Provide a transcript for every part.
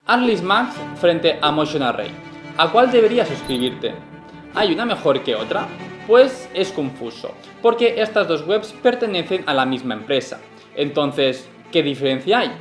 Artlist Max frente a Motion Array. ¿A cuál deberías suscribirte? ¿Hay una mejor que otra? Pues es confuso, porque estas dos webs pertenecen a la misma empresa. Entonces, ¿qué diferencia hay?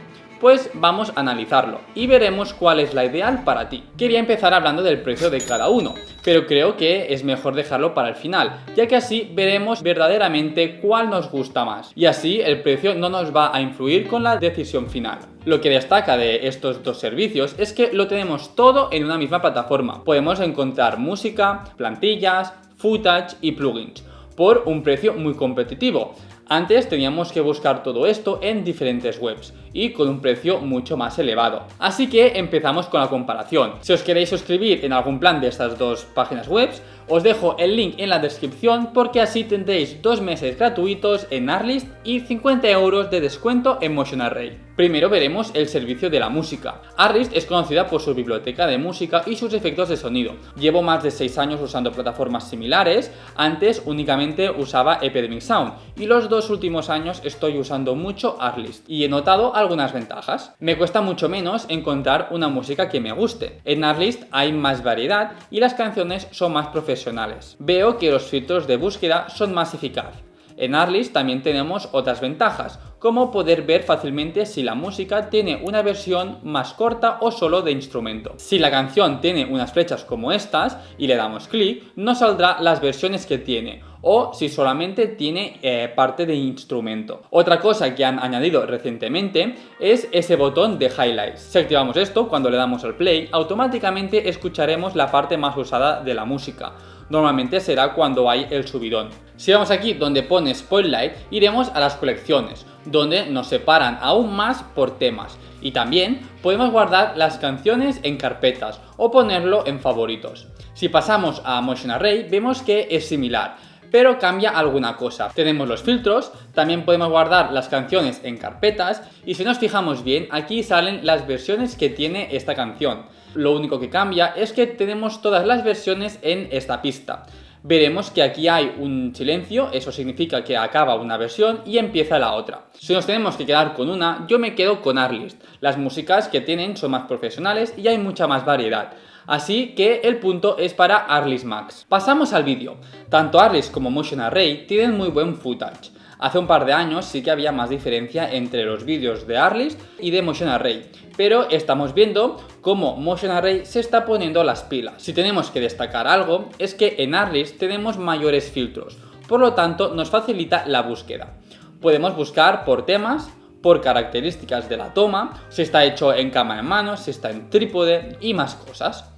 Pues vamos a analizarlo y veremos cuál es la ideal para ti. Quería empezar hablando del precio de cada uno, pero creo que es mejor dejarlo para el final, ya que así veremos verdaderamente cuál nos gusta más. Y así el precio no nos va a influir con la decisión final. Lo que destaca de estos dos servicios es que lo tenemos todo en una misma plataforma. Podemos encontrar música, plantillas, footage y plugins por un precio muy competitivo. Antes teníamos que buscar todo esto en diferentes webs y con un precio mucho más elevado. Así que empezamos con la comparación. Si os queréis suscribir en algún plan de estas dos páginas webs, os dejo el link en la descripción porque así tendréis 2 meses gratuitos en Artlist y 50 € de descuento en Motion Array. Primero veremos el servicio de la música. Artlist es conocida por su biblioteca de música y sus efectos de sonido. Llevo más de 6 años usando plataformas similares. Antes únicamente usaba Epidemic Sound y los 2 últimos años estoy usando mucho Artlist y he notado algunas ventajas. Me cuesta mucho menos encontrar una música que me guste. En Artlist hay más variedad y las canciones son más profesionales. Veo que los filtros de búsqueda son más eficaces. En Artlist también tenemos otras ventajas, como poder ver fácilmente si la música tiene una versión más corta o solo de instrumento. Si la canción tiene unas flechas como estas y le damos clic, nos saldrá las versiones que tiene, o si solamente tiene parte de instrumento. Otra cosa que han añadido recientemente es ese botón de highlights. Si activamos esto, cuando le damos al play, automáticamente escucharemos la parte más usada de la música. Normalmente será cuando hay el subidón. Si vamos aquí donde pone Spotlight, iremos a las colecciones, donde nos separan aún más por temas. Y también podemos guardar las canciones en carpetas o ponerlo en favoritos. Si pasamos a Motion Array, vemos que es similar, pero cambia alguna cosa. Tenemos los filtros, también podemos guardar las canciones en carpetas y si nos fijamos bien, aquí salen las versiones que tiene esta canción. Lo único que cambia es que tenemos todas las versiones en esta pista. Veremos que aquí hay un silencio, eso significa que acaba una versión y empieza la otra. Si nos tenemos que quedar con una, yo me quedo con Artlist. Las músicas que tienen son más profesionales y hay mucha más variedad. Así que el punto es para Artlist Max. Pasamos al vídeo. Tanto Artlist como Motion Array tienen muy buen footage. Hace un par de años sí que había más diferencia entre los vídeos de Artlist y de Motion Array, pero estamos viendo cómo Motion Array se está poniendo las pilas. Si tenemos que destacar algo, es que en Artlist tenemos mayores filtros, por lo tanto nos facilita la búsqueda. Podemos buscar por temas, por características de la toma, si está hecho en cámara en mano, si está en trípode y más cosas.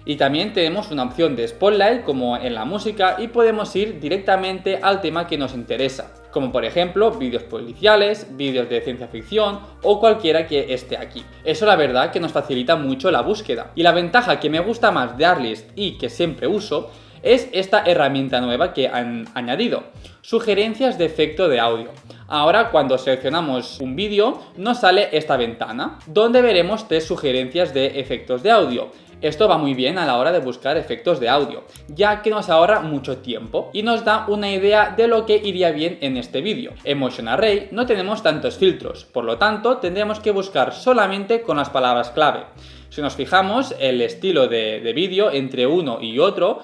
Y también tenemos una opción de Spotlight como en la música y podemos ir directamente al tema que nos interesa, como por ejemplo vídeos policiales, vídeos de ciencia ficción o cualquiera que esté aquí. Eso la verdad que nos facilita mucho la búsqueda. Y la ventaja que me gusta más de Artlist y que siempre uso es esta herramienta nueva que han añadido, sugerencias de efecto de audio. Ahora cuando seleccionamos un vídeo nos sale esta ventana donde veremos 3 sugerencias de efectos de audio. Esto va muy bien a la hora de buscar efectos de audio, ya que nos ahorra mucho tiempo y nos da una idea de lo que iría bien en este vídeo. En Motion Array no tenemos tantos filtros, por lo tanto tendremos que buscar solamente con las palabras clave. Si nos fijamos, el estilo de vídeo entre uno y otro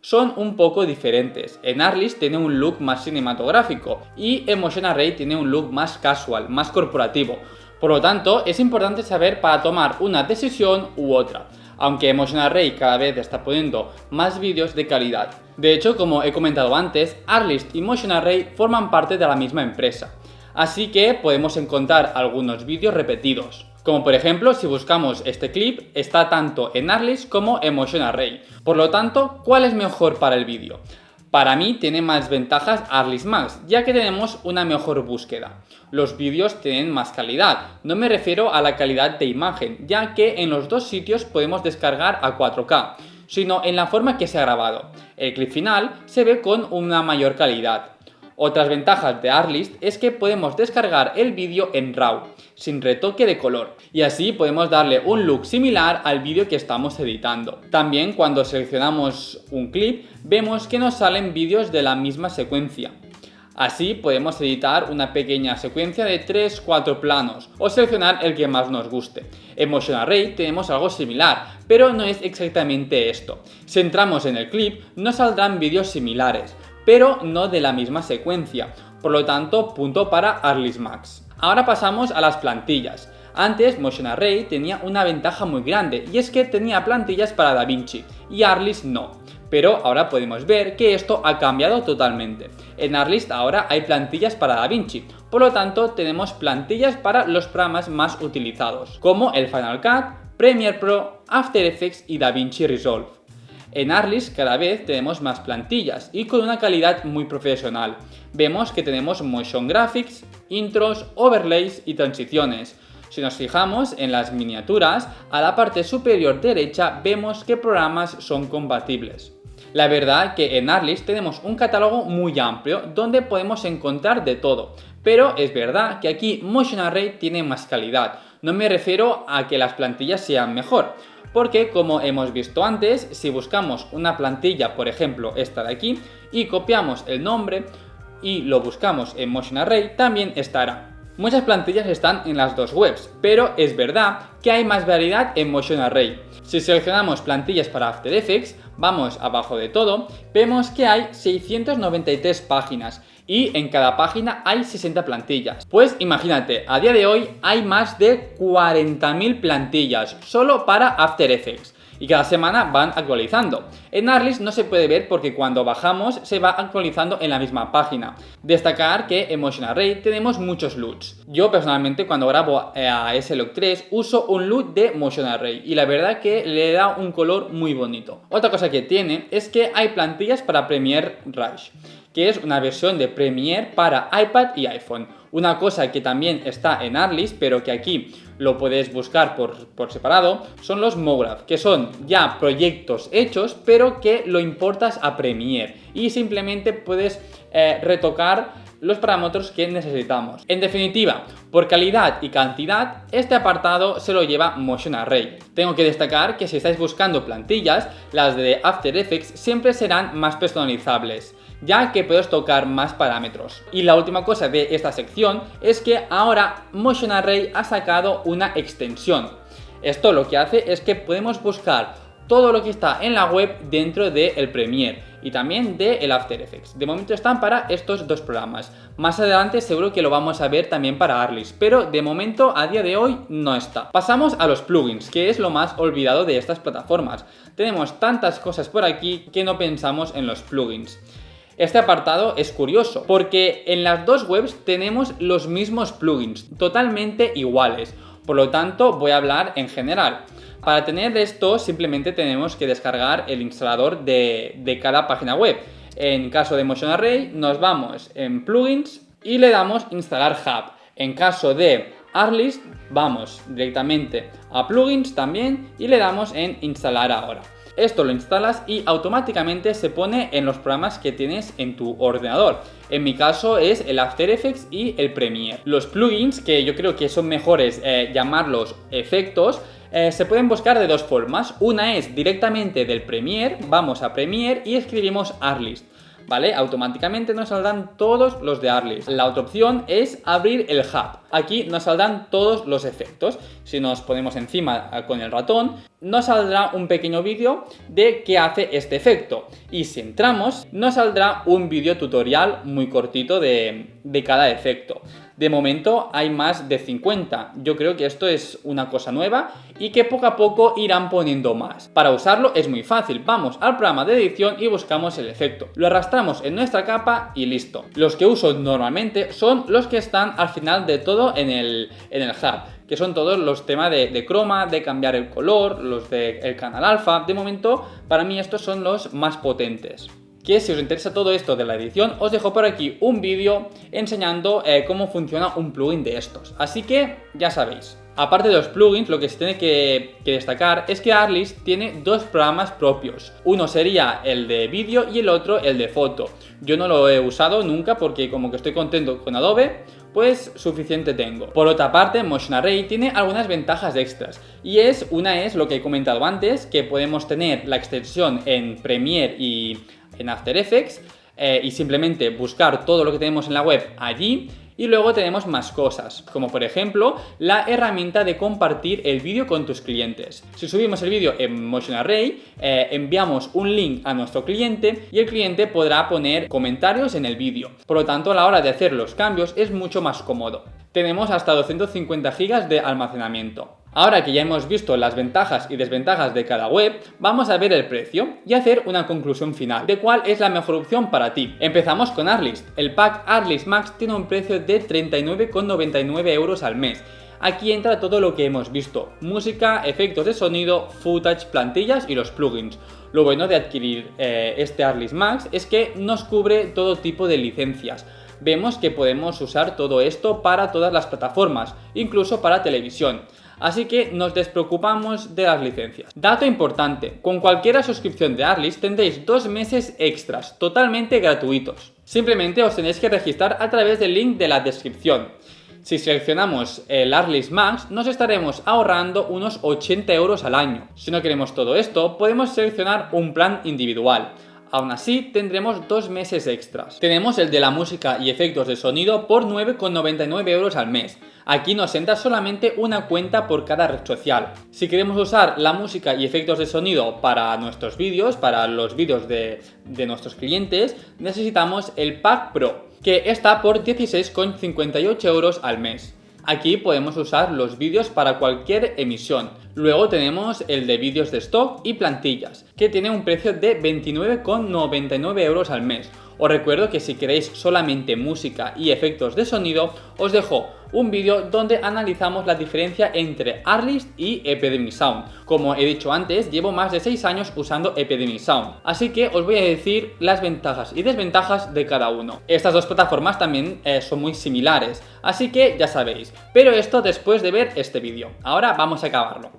son un poco diferentes. En Artlist tiene un look más cinematográfico y en Motion Array tiene un look más casual, más corporativo. Por lo tanto, es importante saber para tomar una decisión u otra, aunque Motion Array cada vez está poniendo más vídeos de calidad. De hecho, como he comentado antes, Artlist y Motion Array forman parte de la misma empresa, así que podemos encontrar algunos vídeos repetidos. Como por ejemplo, si buscamos este clip, está tanto en Artlist como en Motion Array. Por lo tanto, ¿cuál es mejor para el vídeo? Para mí tiene más ventajas Artlist Max, ya que tenemos una mejor búsqueda. Los vídeos tienen más calidad, no me refiero a la calidad de imagen, ya que en los dos sitios podemos descargar a 4K, sino en la forma que se ha grabado. El clip final se ve con una mayor calidad. Otras ventajas de Artlist es que podemos descargar el vídeo en RAW, sin retoque de color, y así podemos darle un look similar al vídeo que estamos editando. También cuando seleccionamos un clip, vemos que nos salen vídeos de la misma secuencia. Así podemos editar una pequeña secuencia de 3-4 planos o seleccionar el que más nos guste. En Motion Array tenemos algo similar, pero no es exactamente esto. Si entramos en el clip, nos saldrán vídeos similares, pero no de la misma secuencia. Por lo tanto, punto para Arliss Max. Ahora pasamos a las plantillas. Antes Motion Array tenía una ventaja muy grande y es que tenía plantillas para DaVinci y Arliss no. Pero ahora podemos ver que esto ha cambiado totalmente. En Arliss ahora hay plantillas para DaVinci, por lo tanto tenemos plantillas para los programas más utilizados, como el Final Cut, Premiere Pro, After Effects y DaVinci Resolve. En Arliss cada vez tenemos más plantillas y con una calidad muy profesional. Vemos que tenemos Motion Graphics, intros, overlays y transiciones. Si nos fijamos en las miniaturas, a la parte superior derecha vemos qué programas son compatibles. La verdad que en Arliss tenemos un catálogo muy amplio donde podemos encontrar de todo, pero es verdad que aquí Motion Array tiene más calidad. No me refiero a que las plantillas sean mejor, porque como hemos visto antes, si buscamos una plantilla, por ejemplo esta de aquí, y copiamos el nombre y lo buscamos en Motion Array, también estará. Muchas plantillas están en las dos webs, pero es verdad que hay más variedad en Motion Array. Si seleccionamos plantillas para After Effects, vamos abajo de todo, vemos que hay 693 páginas y en cada página hay 60 plantillas. Pues imagínate, a día de hoy hay más de 40.000 plantillas solo para After Effects. Y cada semana van actualizando. En Arliss no se puede ver porque cuando bajamos se va actualizando en la misma página. Destacar que en Motion Array tenemos muchos LUTs. Yo personalmente cuando grabo a S-Log 3 uso un LUT de Motion Array y la verdad que le da un color muy bonito. Otra cosa que tiene es que hay plantillas para Premiere Rush, que es una versión de Premiere para iPad y iPhone. Una cosa que también está en Arliss, pero que aquí lo puedes buscar por separado, son los MoGraph, que son ya proyectos hechos, pero que lo importas a Premiere y simplemente puedes retocar los parámetros que necesitamos. En definitiva, por calidad y cantidad, este apartado se lo lleva Motion Array. Tengo que destacar que si estáis buscando plantillas, las de After Effects siempre serán más personalizables, ya que puedes tocar más parámetros. Y la última cosa de esta sección es que ahora Motion Array ha sacado una extensión. Esto lo que hace es que podemos buscar todo lo que está en la web dentro del Premiere y también del After Effects. De momento están para estos dos programas. Más adelante seguro que lo vamos a ver también para Arliss, pero de momento a día de hoy no está. Pasamos a los plugins, que es lo más olvidado de estas plataformas. Tenemos tantas cosas por aquí que no pensamos en los plugins. Este apartado es curioso porque en las dos webs tenemos los mismos plugins, totalmente iguales. Por lo tanto, voy a hablar en general. Para tener esto simplemente tenemos que descargar el instalador de cada página web. En caso de Motion Array nos vamos en plugins y le damos instalar Hub. En caso de Arliss vamos directamente a plugins también y le damos en instalar ahora. Esto lo instalas y automáticamente se pone en los programas que tienes en tu ordenador. En mi caso es el After Effects y el Premiere. Los plugins, que yo creo que son mejores llamarlos efectos, se pueden buscar de dos formas. Una es directamente del Premiere, vamos a Premiere y escribimos Arliss, ¿vale? Automáticamente nos saldrán todos los de Arliss. La otra opción es abrir el Hub. Aquí nos saldrán todos los efectos. Si nos ponemos encima con el ratón, nos saldrá un pequeño vídeo de qué hace este efecto. Y si entramos, nos saldrá un vídeo tutorial muy cortito de cada efecto. De momento hay más de 50. Yo creo que esto es una cosa nueva y que poco a poco irán poniendo más. Para usarlo es muy fácil. Vamos al programa de edición y buscamos el efecto. Lo arrastramos en nuestra capa y listo. Los que uso normalmente son los que están al final de todo en el Hub, que son todos los temas de croma, de cambiar el color, los del canal alfa. De momento, para mí estos son los más potentes. Que si os interesa todo esto de la edición, os dejo por aquí un vídeo enseñando cómo funciona un plugin de estos. Así que ya sabéis. Aparte de los plugins, lo que se tiene que destacar es que Arliss tiene dos programas propios. Uno sería el de vídeo y el otro el de foto. Yo no lo he usado nunca porque como que estoy contento con Adobe, pues suficiente tengo. Por otra parte, Motion Array tiene algunas ventajas extras. Y una es lo que he comentado antes, que podemos tener la extensión en Premiere y en After Effects y simplemente buscar todo lo que tenemos en la web allí. Y luego tenemos más cosas, como por ejemplo la herramienta de compartir el vídeo con tus clientes. Si subimos el vídeo en Motion Array, enviamos un link a nuestro cliente y el cliente podrá poner comentarios en el vídeo. Por lo tanto, a la hora de hacer los cambios es mucho más cómodo. Tenemos hasta 250 GB de almacenamiento. Ahora que ya hemos visto las ventajas y desventajas de cada web, vamos a ver el precio y hacer una conclusión final de cuál es la mejor opción para ti. Empezamos con Artlist. El pack Artlist Max tiene un precio de 39,99 € al mes. Aquí entra todo lo que hemos visto: música, efectos de sonido, footage, plantillas y los plugins. Lo bueno de adquirir este Artlist Max es que nos cubre todo tipo de licencias. Vemos que podemos usar todo esto para todas las plataformas, incluso para televisión. Así que nos despreocupamos de las licencias. Dato importante: con cualquier suscripción de Artlist tendréis 2 meses extras, totalmente gratuitos. Simplemente os tenéis que registrar a través del link de la descripción. Si seleccionamos el Artlist Max, nos estaremos ahorrando unos 80 € al año. Si no queremos todo esto, podemos seleccionar un plan individual. Aún así, tendremos 2 meses extras. Tenemos el de la música y efectos de sonido por 9,99 € al mes. Aquí nos entra solamente una cuenta por cada red social. Si queremos usar la música y efectos de sonido para nuestros vídeos, para los vídeos de nuestros clientes, necesitamos el Pack Pro, que está por 16,58 € al mes. Aquí podemos usar los vídeos para cualquier emisión. Luego tenemos el de vídeos de stock y plantillas, que tiene un precio de 29,99 € al mes. Os recuerdo que si queréis solamente música y efectos de sonido, os dejo un vídeo donde analizamos la diferencia entre Artlist y Epidemic Sound. Como he dicho antes, llevo más de 6 años usando Epidemic Sound, así que os voy a decir las ventajas y desventajas de cada uno. Estas dos plataformas también son muy similares, así que ya sabéis, pero esto después de ver este vídeo. Ahora vamos a acabarlo.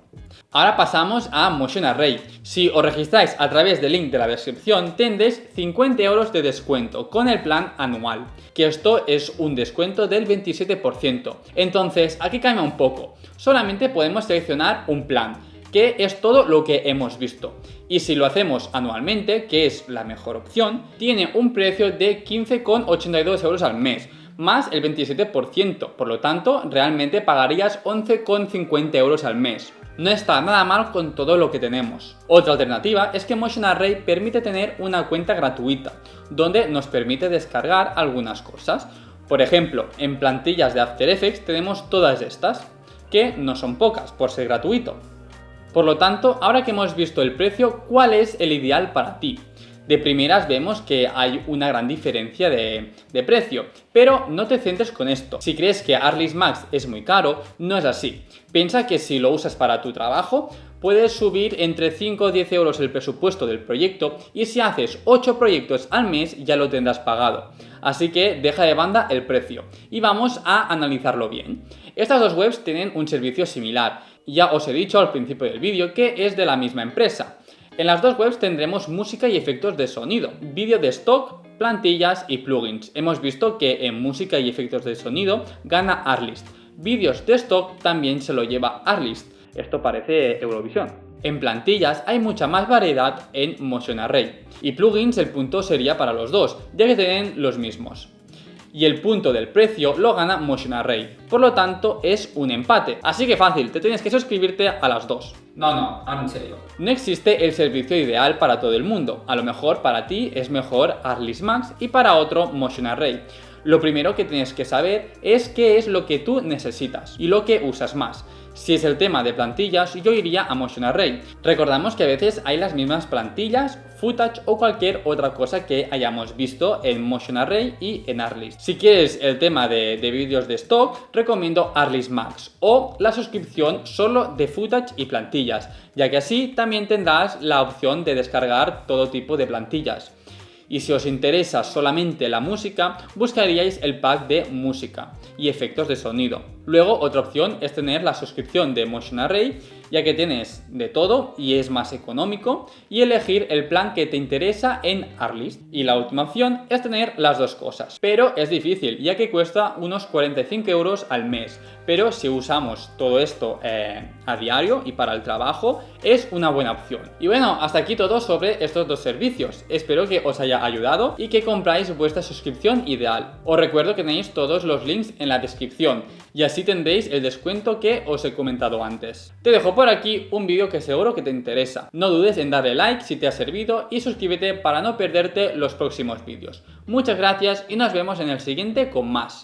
Ahora pasamos a Motion Array. Si os registráis a través del link de la descripción, tendréis 50 € de descuento con el plan anual, que esto es un descuento del 27%. Entonces, aquí cambia un poco. Solamente podemos seleccionar un plan, que es todo lo que hemos visto. Y si lo hacemos anualmente, que es la mejor opción, tiene un precio de 15,82 € al mes, más el 27%. Por lo tanto, realmente pagarías 11,50 € al mes. No está nada mal con todo lo que tenemos. Otra alternativa es que Motion Array permite tener una cuenta gratuita, donde nos permite descargar algunas cosas. Por ejemplo, en plantillas de After Effects tenemos todas estas, que no son pocas por ser gratuito. Por lo tanto, ahora que hemos visto el precio, ¿cuál es el ideal para ti? De primeras vemos que hay una gran diferencia de precio, pero no te centres con esto. Si crees que Artlist Max es muy caro, no es así. Piensa que si lo usas para tu trabajo, puedes subir entre 5 o 10 € el presupuesto del proyecto, y si haces 8 proyectos al mes ya lo tendrás pagado. Así que deja de banda el precio y vamos a analizarlo bien. Estas dos webs tienen un servicio similar. Ya os he dicho al principio del vídeo que es de la misma empresa. En las dos webs tendremos música y efectos de sonido, vídeo de stock, plantillas y plugins. Hemos visto que en música y efectos de sonido gana Artlist. Vídeos de stock también se lo lleva Artlist. Esto parece Eurovisión. En plantillas hay mucha más variedad en Motion Array. Y plugins, el punto sería para los dos, ya que tienen los mismos. Y el punto del precio lo gana Motion Array. Por lo tanto, es un empate. Así que fácil, te tienes que suscribirte a las dos. No, en serio. No existe el servicio ideal para todo el mundo. A lo mejor para ti es mejor Artlist Max y para otro Motion Array. Lo primero que tienes que saber es qué es lo que tú necesitas y lo que usas más. Si es el tema de plantillas, yo iría a Motion Array. Recordamos que a veces hay las mismas plantillas, footage o cualquier otra cosa que hayamos visto en Motion Array y en Artlist. Si quieres el tema de vídeos de stock, recomiendo Artlist Max o la suscripción solo de footage y plantillas, ya que así también tendrás la opción de descargar todo tipo de plantillas. Y si os interesa solamente la música, buscaríais el pack de música y efectos de sonido. Luego, otra opción es tener la suscripción de Motion Array, ya que tienes de todo y es más económico, y elegir el plan que te interesa en Artlist. Y la última opción es tener las dos cosas, pero es difícil, ya que cuesta unos 45 euros al mes, pero si usamos todo esto a diario y para el trabajo, es una buena opción. Y bueno, hasta aquí todo sobre estos dos servicios. Espero que os haya ayudado y que compráis vuestra suscripción ideal. Os recuerdo que tenéis todos los links en la descripción y así tendréis el descuento que os he comentado antes. Te dejo por aquí un vídeo que seguro que te interesa. No dudes en darle like si te ha servido y suscríbete para no perderte los próximos vídeos. Muchas gracias y nos vemos en el siguiente con más.